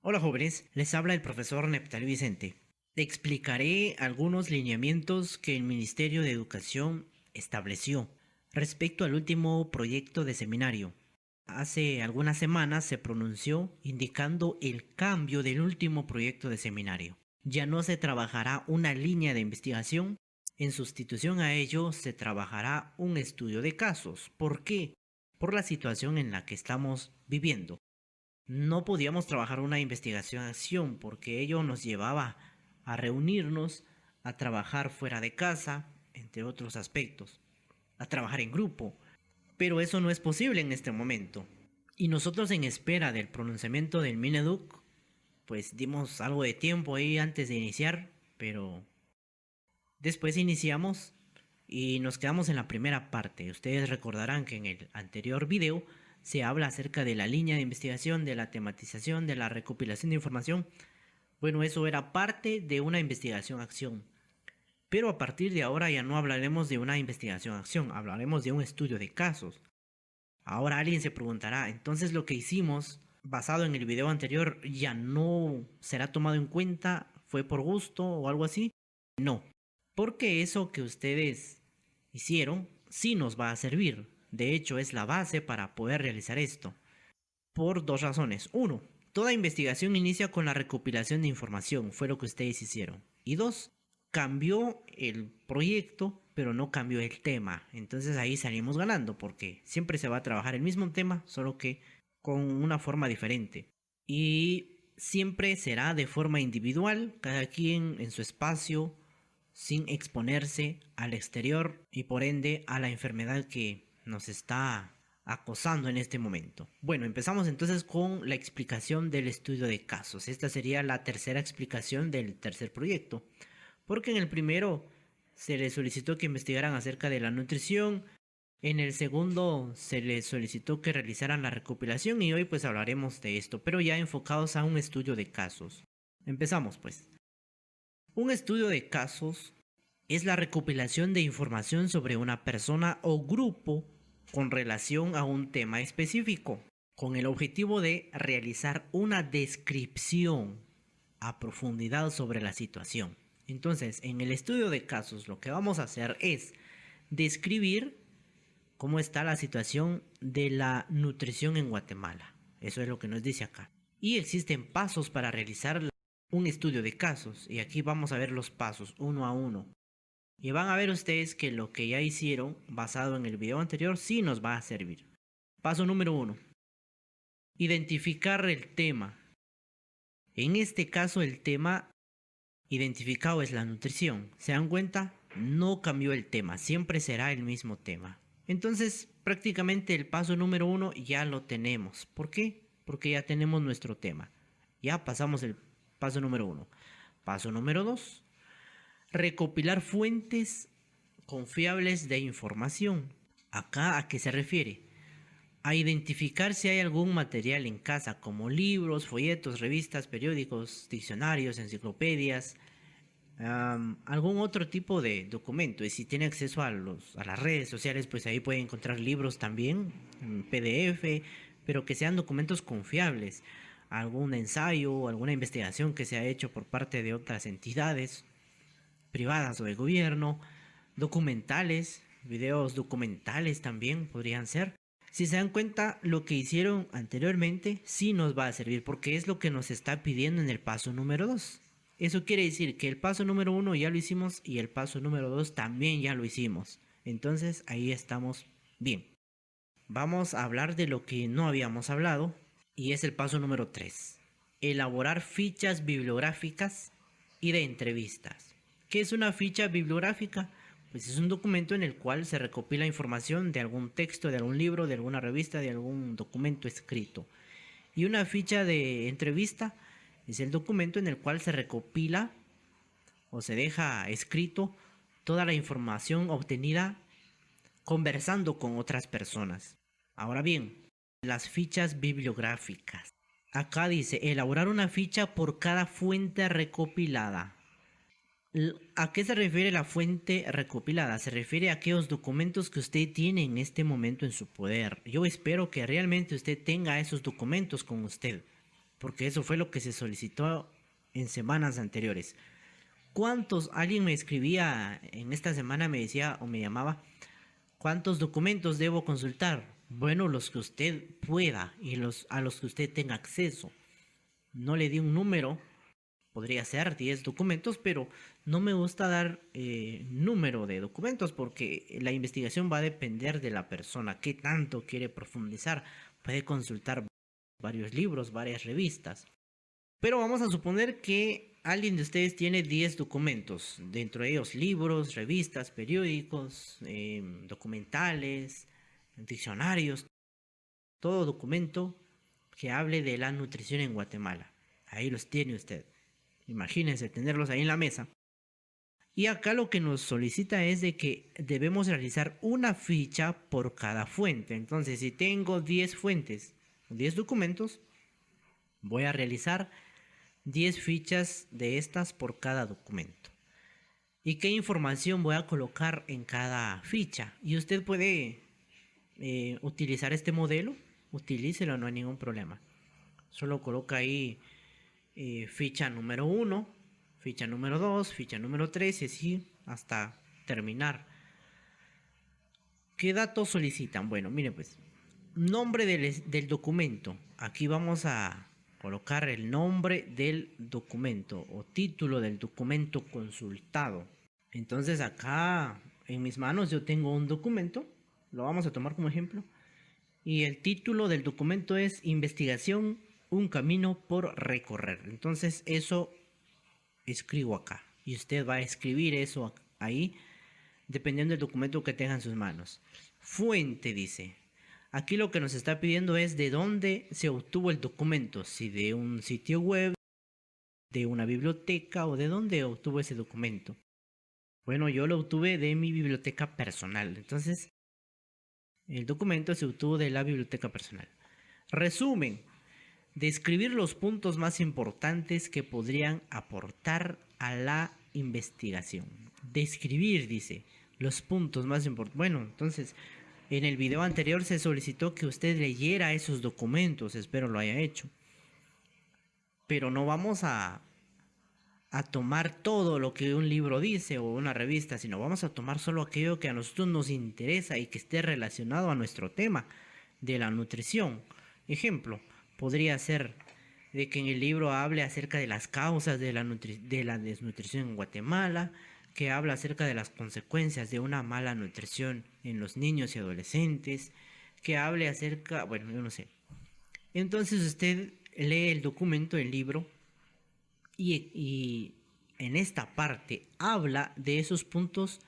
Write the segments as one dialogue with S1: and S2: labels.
S1: Hola jóvenes, les habla el profesor Neptalí Vicente. Te explicaré algunos lineamientos que el Ministerio de Educación estableció respecto al último proyecto de seminario. Hace algunas semanas se pronunció indicando el cambio del último proyecto de seminario. Ya no se trabajará una línea de investigación, en sustitución a ello se trabajará un estudio de casos. ¿Por qué? Por la situación en la que estamos viviendo. No podíamos trabajar una investigación-acción porque ello nos llevaba a reunirnos, a trabajar fuera de casa, entre otros aspectos, a trabajar en grupo. Pero eso no es posible en este momento. Y nosotros en espera del pronunciamiento del Mineduc, pues dimos algo de tiempo ahí antes de iniciar, pero después iniciamos y nos quedamos en la primera parte. Ustedes recordarán que en el anterior video se habla acerca de la línea de investigación, de la tematización, de la recopilación de información. Bueno, eso era parte de una investigación-acción. Pero a partir de ahora ya no hablaremos de una investigación-acción, hablaremos de un estudio de casos. Ahora alguien se preguntará, entonces lo que hicimos basado en el video anterior ya no será tomado en cuenta, fue por gusto o algo así. No, porque eso que ustedes hicieron sí nos va a servir. De hecho, es la base para poder realizar esto. Por dos razones. Uno, toda investigación inicia con la recopilación de información, fue lo que ustedes hicieron. Y dos, cambió el proyecto, pero no cambió el tema. Entonces ahí salimos ganando, porque siempre se va a trabajar el mismo tema, solo que con una forma diferente. Y siempre será de forma individual, cada quien en su espacio, sin exponerse al exterior y por ende a la enfermedad que nos está acosando en este momento. Bueno, empezamos entonces con la explicación del estudio de casos. Esta sería la tercera explicación del tercer proyecto, porque en el primero se les solicitó que investigaran acerca de la nutrición, en el segundo se les solicitó que realizaran la recopilación y hoy pues hablaremos de esto, pero ya enfocados a un estudio de casos. Empezamos pues. Un estudio de casos es la recopilación de información sobre una persona o grupo con relación a un tema específico, con el objetivo de realizar una descripción a profundidad sobre la situación. Entonces, en el estudio de casos lo que vamos a hacer es describir cómo está la situación de la nutrición en Guatemala. Eso es lo que nos dice acá. Y existen pasos para realizar un estudio de casos. Y aquí vamos a ver los pasos uno a uno. Y van a ver ustedes que lo que ya hicieron basado en el video anterior sí nos va a servir. Paso número 1. Identificar el tema. En este caso el tema identificado es la nutrición. ¿Se dan cuenta? No cambió el tema, siempre será el mismo tema. Entonces prácticamente el paso número 1 ya lo tenemos. ¿Por qué? Porque ya tenemos nuestro tema. Ya pasamos el paso número 1. Paso número 2. Recopilar fuentes confiables de información. ¿Acá a qué se refiere? A identificar si hay algún material en casa como libros, folletos, revistas, periódicos, diccionarios, enciclopedias, algún otro tipo de documento. Y si tiene acceso a las redes sociales, pues ahí puede encontrar libros también, en PDF, pero que sean documentos confiables. Algún ensayo o alguna investigación que se ha hecho por parte de otras entidades privadas o de gobierno, documentales, videos documentales también podrían ser. Si se dan cuenta, lo que hicieron anteriormente sí nos va a servir porque es lo que nos está pidiendo en el paso número 2. Eso quiere decir que el paso número 1 ya lo hicimos y el paso número 2 también ya lo hicimos. Entonces ahí estamos bien. Vamos a hablar de lo que no habíamos hablado y es el paso número 3. Elaborar fichas bibliográficas y de entrevistas. ¿Qué es una ficha bibliográfica? Pues es un documento en el cual se recopila información de algún texto, de algún libro, de alguna revista, de algún documento escrito. Y una ficha de entrevista es el documento en el cual se recopila o se deja escrito toda la información obtenida conversando con otras personas. Ahora bien, las fichas bibliográficas. Acá dice elaborar una ficha por cada fuente recopilada. ¿A qué se refiere la fuente recopilada? Se refiere a aquellos documentos que usted tiene en este momento en su poder. Yo espero que realmente usted tenga esos documentos con usted. porque eso fue lo que se solicitó en semanas anteriores. Alguien me escribía en esta semana, me decía o me llamaba, ¿cuántos documentos debo consultar? Bueno, los que usted pueda y a los que usted tenga acceso. No le di un número, podría ser 10 documentos, pero no me gusta dar número de documentos porque la investigación va a depender de la persona, qué tanto quiere profundizar. Puede consultar varios libros, varias revistas. Pero vamos a suponer que alguien de ustedes tiene 10 documentos, dentro de ellos libros, revistas, periódicos, documentales, diccionarios, todo documento que hable de la nutrición en Guatemala. Ahí los tiene usted. Imagínense tenerlos ahí en la mesa. Y acá lo que nos solicita es de que debemos realizar una ficha por cada fuente. Entonces, si tengo 10 fuentes, 10 documentos, voy a realizar 10 fichas de estas por cada documento. ¿Y qué información voy a colocar en cada ficha? Y usted puede utilizar este modelo, utilícelo, no hay ningún problema. Solo coloca ahí ficha número 1, ficha número 2, ficha número 3 y así hasta terminar. ¿Qué datos solicitan? Bueno, mire pues, nombre del documento. Aquí vamos a colocar el nombre del documento o título del documento consultado. Entonces acá en mis manos yo tengo un documento, lo vamos a tomar como ejemplo, y el título del documento es Investigación, un camino por recorrer. Entonces eso escribo acá y usted va a escribir eso ahí dependiendo del documento que tenga en sus manos. Fuente dice. Aquí lo que nos está pidiendo es de dónde se obtuvo el documento, si de un sitio web, de una biblioteca o de dónde obtuvo ese documento. Bueno, yo lo obtuve de mi biblioteca personal. Entonces, el documento se obtuvo de la biblioteca personal. Resumen. Describir los puntos más importantes que podrían aportar a la investigación. Describir, dice, los puntos más importantes. Bueno, entonces, en el video anterior se solicitó que usted leyera esos documentos. Espero lo haya hecho. Pero no vamos a tomar todo lo que un libro dice o una revista, sino vamos a tomar solo aquello que a nosotros nos interesa y que esté relacionado a nuestro tema de la nutrición. Ejemplo, podría ser de que en el libro hable acerca de las causas de la desnutrición en Guatemala, que habla acerca de las consecuencias de una mala nutrición en los niños y adolescentes, que hable acerca, bueno, yo no sé. Entonces usted lee el documento, el libro, y en esta parte habla de esos puntos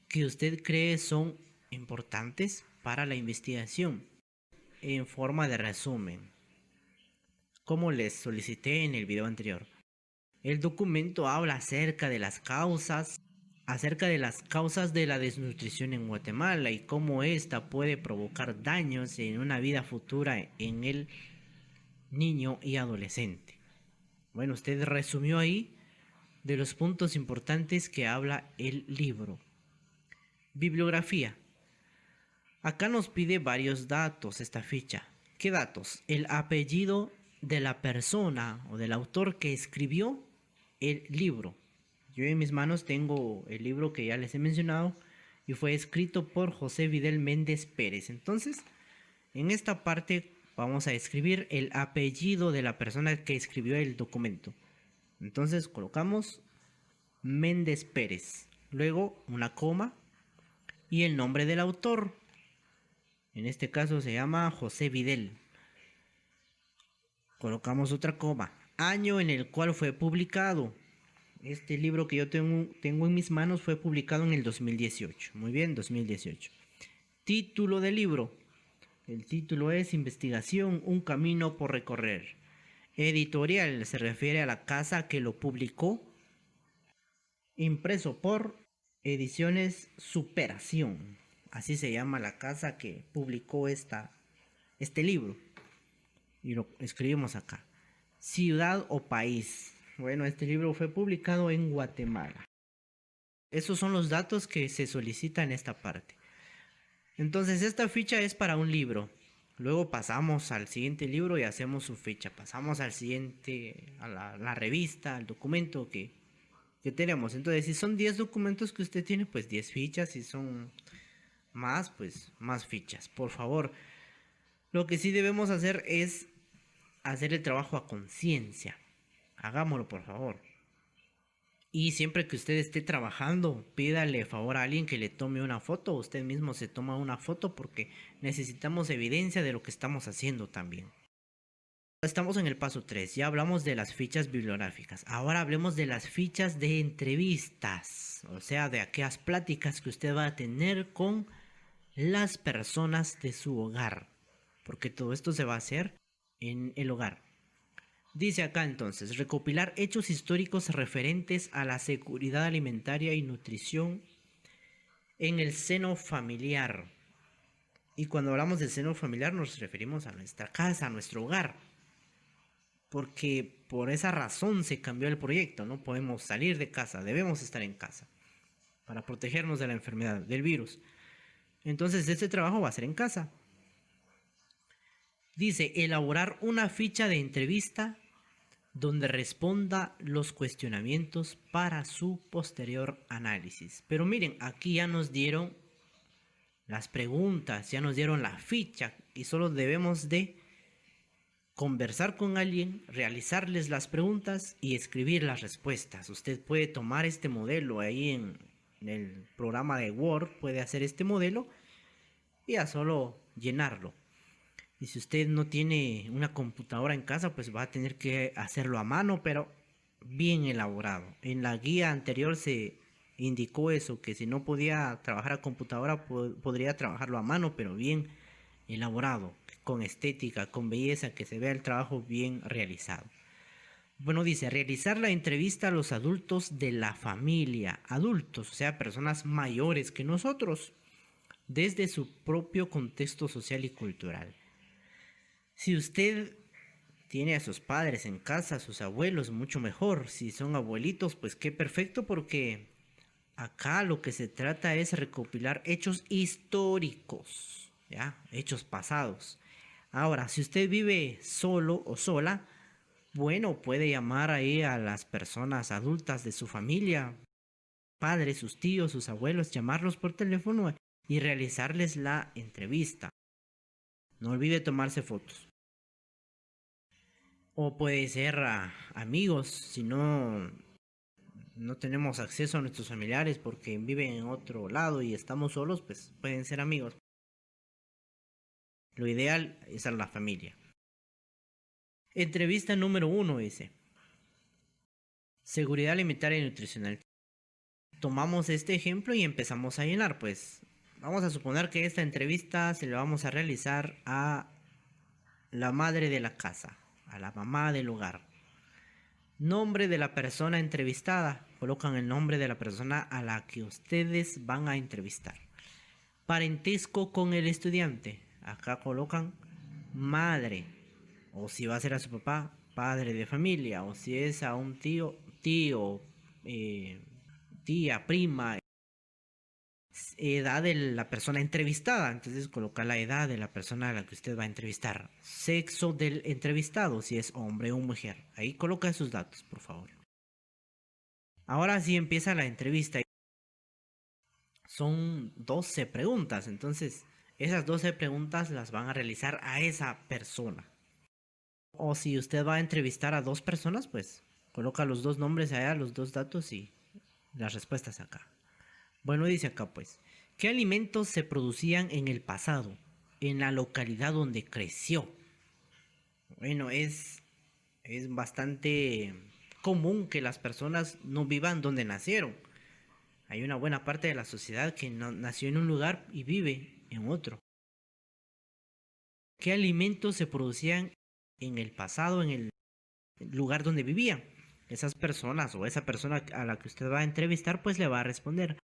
S1: que usted cree son importantes para la investigación en forma de resumen, como les solicité en el video anterior. El documento habla acerca de las causas de la desnutrición en Guatemala y cómo ésta puede provocar daños en una vida futura en el niño y adolescente. Bueno, usted resumió ahí de los puntos importantes que habla el libro. Bibliografía. Acá nos pide varios datos esta ficha. ¿Qué datos? El apellido de la persona o del autor que escribió el libro. Yo en mis manos tengo el libro que ya les he mencionado y fue escrito por José Vidal Méndez Pérez. Entonces, en esta parte vamos a escribir el apellido de la persona que escribió el documento. Entonces colocamos Méndez Pérez, luego una coma y el nombre del autor. En este caso se llama José Vidal. Colocamos otra coma. Año en el cual fue publicado. Este libro que yo tengo en mis manos fue publicado en el 2018. Muy bien, 2018. Título del libro. El título es Investigación, un camino por recorrer. Editorial se refiere a la casa que lo publicó. Impreso por Ediciones Superación. Así se llama la casa que publicó este libro. Y lo escribimos acá. Ciudad o país. Bueno, este libro fue publicado en Guatemala. Esos son los datos que se solicitan en esta parte. Entonces esta ficha es para un libro. Luego pasamos al siguiente libro y hacemos su ficha. Pasamos al siguiente, a la revista, al documento que tenemos. Entonces, si son 10 documentos que usted tiene, pues 10 fichas. Si son más, pues más fichas. Por favor, lo que sí debemos hacer es hacer el trabajo a conciencia. Hagámoslo, por favor. Y siempre que usted esté trabajando, pídale favor a alguien que le tome una foto. Usted mismo se toma una foto porque necesitamos evidencia de lo que estamos haciendo también. Estamos en el paso 3. Ya hablamos de las fichas bibliográficas. Ahora hablemos de las fichas de entrevistas. O sea, de aquellas pláticas que usted va a tener con las personas de su hogar. Porque todo esto se va a hacer en el hogar. Dice acá entonces, recopilar hechos históricos referentes a la seguridad alimentaria y nutrición en el seno familiar. Y cuando hablamos del seno familiar nos referimos a nuestra casa, a nuestro hogar. Porque por esa razón se cambió el proyecto, no podemos salir de casa, debemos estar en casa para protegernos de la enfermedad, del virus. Entonces este trabajo va a ser en casa. Dice, elaborar una ficha de entrevista donde responda los cuestionamientos para su posterior análisis. Pero miren, aquí ya nos dieron las preguntas, ya nos dieron la ficha y solo debemos de conversar con alguien, realizarles las preguntas y escribir las respuestas. Usted puede tomar este modelo ahí en el programa de Word, puede hacer este modelo y ya solo llenarlo. Y si usted no tiene una computadora en casa, pues va a tener que hacerlo a mano, pero bien elaborado. En la guía anterior se indicó eso, que si no podía trabajar a computadora, podría trabajarlo a mano, pero bien elaborado, con estética, con belleza, que se vea el trabajo bien realizado. Bueno, dice, realizar la entrevista a los adultos de la familia, adultos, o sea, personas mayores que nosotros, desde su propio contexto social y cultural. Si usted tiene a sus padres en casa, a sus abuelos, mucho mejor. Si son abuelitos, pues qué perfecto, porque acá lo que se trata es recopilar hechos históricos, ¿ya? Hechos pasados. Ahora, si usted vive solo o sola, bueno, puede llamar ahí a las personas adultas de su familia, padres, sus tíos, sus abuelos, llamarlos por teléfono y realizarles la entrevista. No olvide tomarse fotos. O puede ser a amigos, si no tenemos acceso a nuestros familiares porque viven en otro lado y estamos solos, pues pueden ser amigos. Lo ideal es a la familia. Entrevista número 1 dice: seguridad alimentaria y nutricional. Tomamos este ejemplo y empezamos a llenar, pues vamos a suponer que esta entrevista se la vamos a realizar a la madre de la casa, a la mamá del hogar. Nombre de la persona entrevistada. Colocan el nombre de la persona a la que ustedes van a entrevistar. Parentesco con el estudiante. Acá colocan madre. O si va a ser a su papá, padre de familia. O si es a un tío, tía, prima. Edad de la persona entrevistada, entonces coloca la edad de la persona a la que usted va a entrevistar. Sexo del entrevistado, si es hombre o mujer. Ahí coloca esos datos, por favor. Ahora sí empieza la entrevista. Son 12 preguntas, entonces esas 12 preguntas las van a realizar a esa persona. O si usted va a entrevistar a 2 personas, pues coloca los 2 nombres allá, los 2 datos y las respuestas acá. Bueno, dice acá pues, ¿qué alimentos se producían en el pasado, en la localidad donde creció? Bueno, es bastante común que las personas no vivan donde nacieron. Hay una buena parte de la sociedad que nació en un lugar y vive en otro. ¿Qué alimentos se producían en el pasado, en el lugar donde vivían? Esas personas o esa persona a la que usted va a entrevistar, pues le va a responder.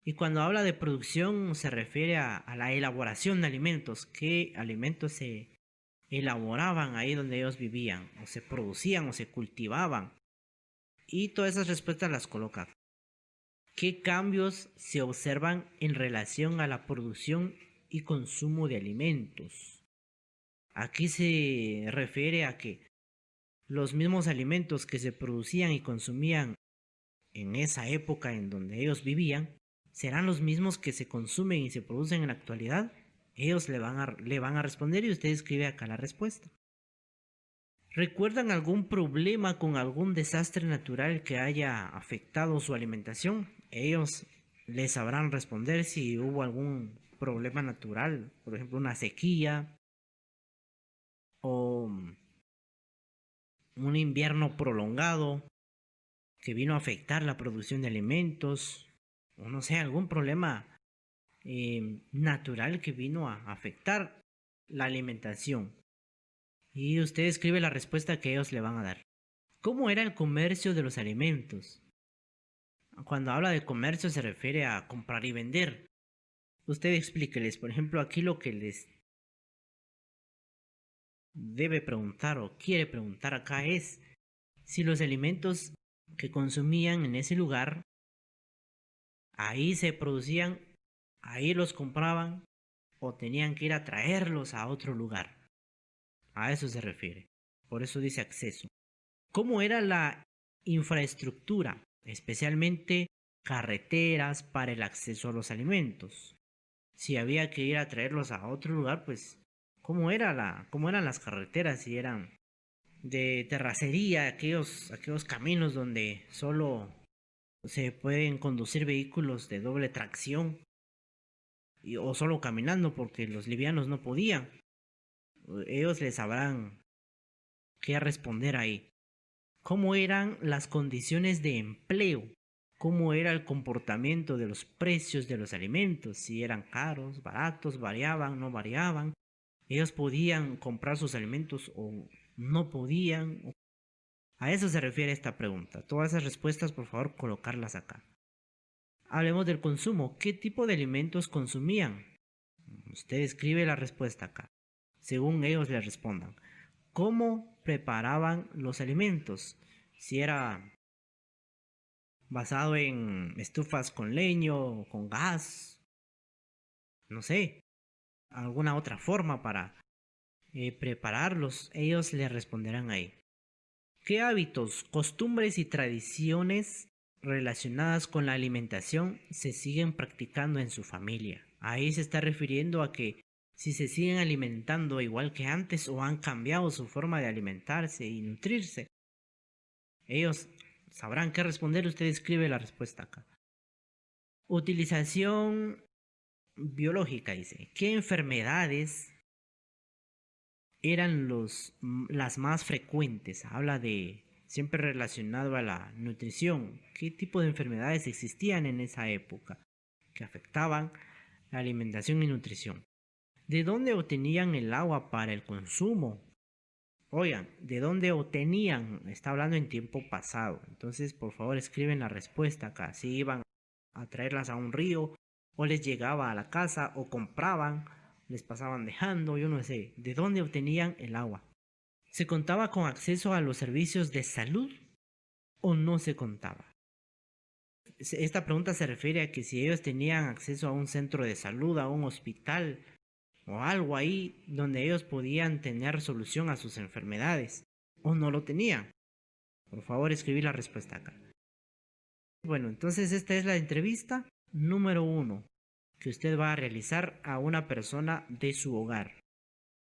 S1: Y cuando habla de producción se refiere a la elaboración de alimentos. ¿Qué alimentos se elaboraban ahí donde ellos vivían? ¿O se producían o se cultivaban? Y todas esas respuestas las coloca. ¿Qué cambios se observan en relación a la producción y consumo de alimentos? Aquí se refiere a que los mismos alimentos que se producían y consumían en esa época en donde ellos vivían, ¿serán los mismos que se consumen y se producen en la actualidad? Ellos le van a responder y usted escribe acá la respuesta. ¿Recuerdan algún problema con algún desastre natural que haya afectado su alimentación? Ellos les sabrán responder si hubo algún problema natural, por ejemplo una sequía o un invierno prolongado que vino a afectar la producción de alimentos, o no sé, algún problema natural que vino a afectar la alimentación. Y usted escribe la respuesta que ellos le van a dar. ¿Cómo era el comercio de los alimentos? Cuando habla de comercio se refiere a comprar y vender. Usted explíqueles, por ejemplo, aquí lo que les debe preguntar o quiere preguntar acá es si los alimentos que consumían en ese lugar, ahí se producían, ahí los compraban o tenían que ir a traerlos a otro lugar. A eso se refiere. Por eso dice acceso. ¿Cómo era la infraestructura, especialmente carreteras para el acceso a los alimentos? Si había que ir a traerlos a otro lugar, pues ¿cómo eran las carreteras? Si eran de terracería, aquellos caminos donde solo se pueden conducir vehículos de doble tracción o solo caminando porque los livianos no podían. Ellos les sabrán qué responder ahí. ¿Cómo eran las condiciones de empleo? ¿Cómo era el comportamiento de los precios de los alimentos? Si eran caros, baratos, variaban, no variaban. Ellos podían comprar sus alimentos o no podían. A eso se refiere esta pregunta. Todas esas respuestas, por favor, colocarlas acá. Hablemos del consumo. ¿Qué tipo de alimentos consumían? Usted escribe la respuesta acá, según ellos le respondan. ¿Cómo preparaban los alimentos? Si era basado en estufas con leño, con gas, no sé, alguna otra forma para prepararlos, ellos le responderán ahí. ¿Qué hábitos, costumbres y tradiciones relacionadas con la alimentación se siguen practicando en su familia? Ahí se está refiriendo a que si se siguen alimentando igual que antes o han cambiado su forma de alimentarse y nutrirse. Ellos sabrán qué responder, usted escribe la respuesta acá. Utilización biológica, dice. ¿Qué enfermedades eran las más frecuentes? Habla de siempre relacionado a la nutrición. ¿Qué tipo de enfermedades existían en esa época que afectaban la alimentación y nutrición? ¿De dónde obtenían el agua para el consumo? Oigan, ¿de dónde obtenían? Está hablando en tiempo pasado. Entonces, por favor, escriben la respuesta acá. Si iban a traerlas a un río, o les llegaba a la casa, o compraban, les pasaban dejando, yo no sé. ¿De dónde obtenían el agua? ¿Se contaba con acceso a los servicios de salud o no se contaba? Esta pregunta se refiere a que si ellos tenían acceso a un centro de salud, a un hospital, o algo ahí donde ellos podían tener solución a sus enfermedades, o no lo tenían. Por favor, escribí la respuesta acá. Bueno, entonces esta es la entrevista número 1 que usted va a realizar a una persona de su hogar.